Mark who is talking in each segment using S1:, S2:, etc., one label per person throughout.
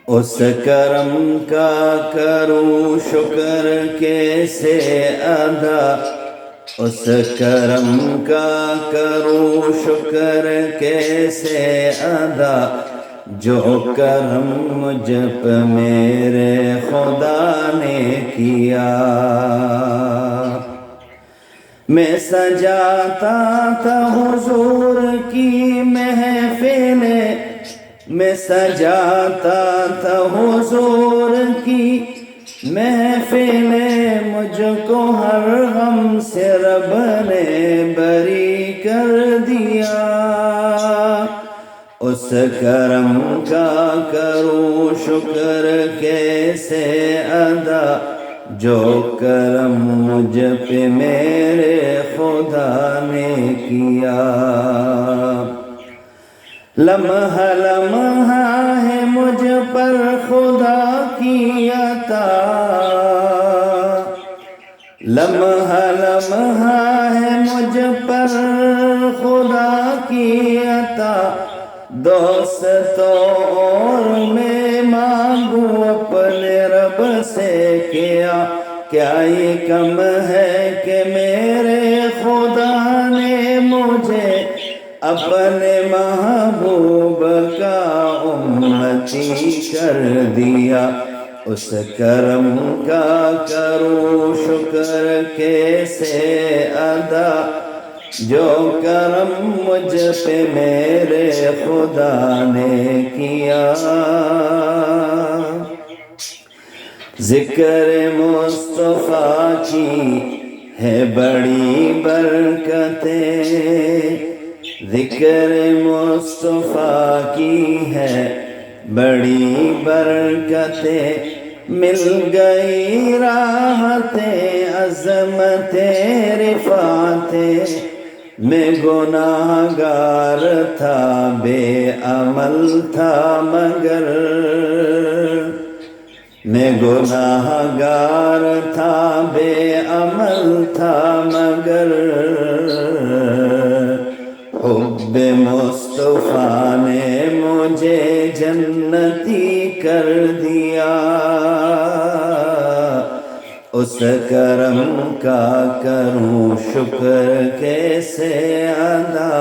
S1: اس کرم کا کروں شکر کیسے ادا، اس کرم کا کروں شکر کیسے ادا، جو کرم مجھ پہ میرے خدا نے کیا۔ میں سجاتا تھا حضور کی محفلیں، میں سجاتا تھا حضور کی محفلیں، مجھ کو ہر غم سے رب نے بری کر دیا۔ اس کرم کا کروں شکر کیسے ادا، جو کرم مجھ پہ میرے خدا نے کیا۔ لمحہ لمحہ ہے مجھ پر خدا کی عطا، لمحہ لمحہ ہے مجھ پر خدا کی عطا، دوستوں اور میں مانگوں اپنے رب سے کیا یہ کم ہے کہ میرے خدا نے مجھے اپنے محبوب کا امتی کر دیا۔ اس کرم کا کروں شکر کیسے ادا، جو کرم مجھ پہ میرے خدا نے کیا۔ ذکر مصطفیٰ کی ہے بڑی برکتیں، ذکر مصطفیٰ کی ہے بڑی برکتیں، مل گئی راحتیں عظمتیں رفعتیں، میں گناہ گار تھا بے عمل تھا مگر، میں گناہ گار تھا بے عمل تھا مگر، حب مصطفیٰ نے مجھے جنتی کر دیا۔ اس کرم کا کروں شکر کیسے ادا،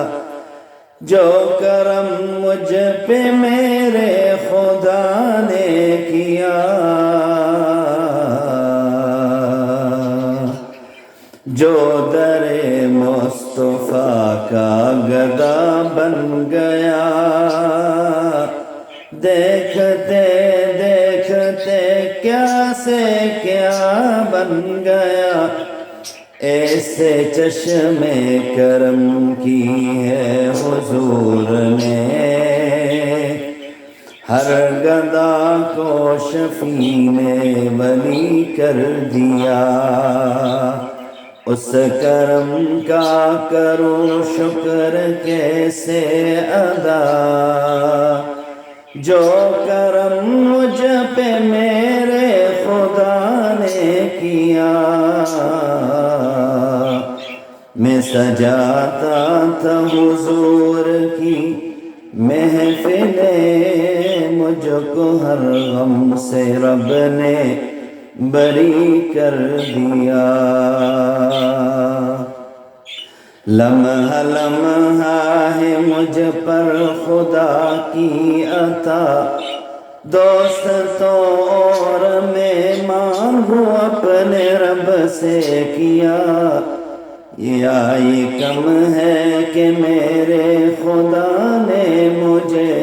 S1: جو کرم مجھ پہ میرے خدا نے کیا۔ جو در مصطفیٰ کا گدا بن گیا، دیکھتے دیکھتے کیا سے کیا بن گیا، ایسے چشم کرم کی ہے حضور نے، ہر گدا کو شفیع نے ولی کر دیا۔ اس کرم کا کروں شکر کیسے ادا، جو کرم مجھ پہ میرے خدا نے کیا۔ میں سجاتا تھا حضور کی محفلیں، مجھ کو ہر غم سے رب نے بری کر دیا۔ لمحہ لمحہ ہے مجھ پر خدا کی عطا، دوستوں اور میں مانگوں اپنے رب سے کیا۔ یہ کم ہے کہ میرے خدا نے مجھے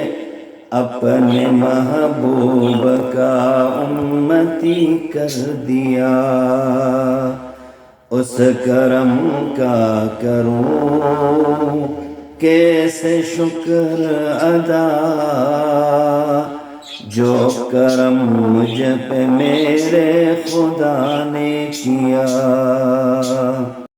S1: اپنے محبوب کا امتی کر دیا۔ اس کرم کا کروں کیسے شکر ادا، جو کرم مجھ پہ میرے خدا نے کیا۔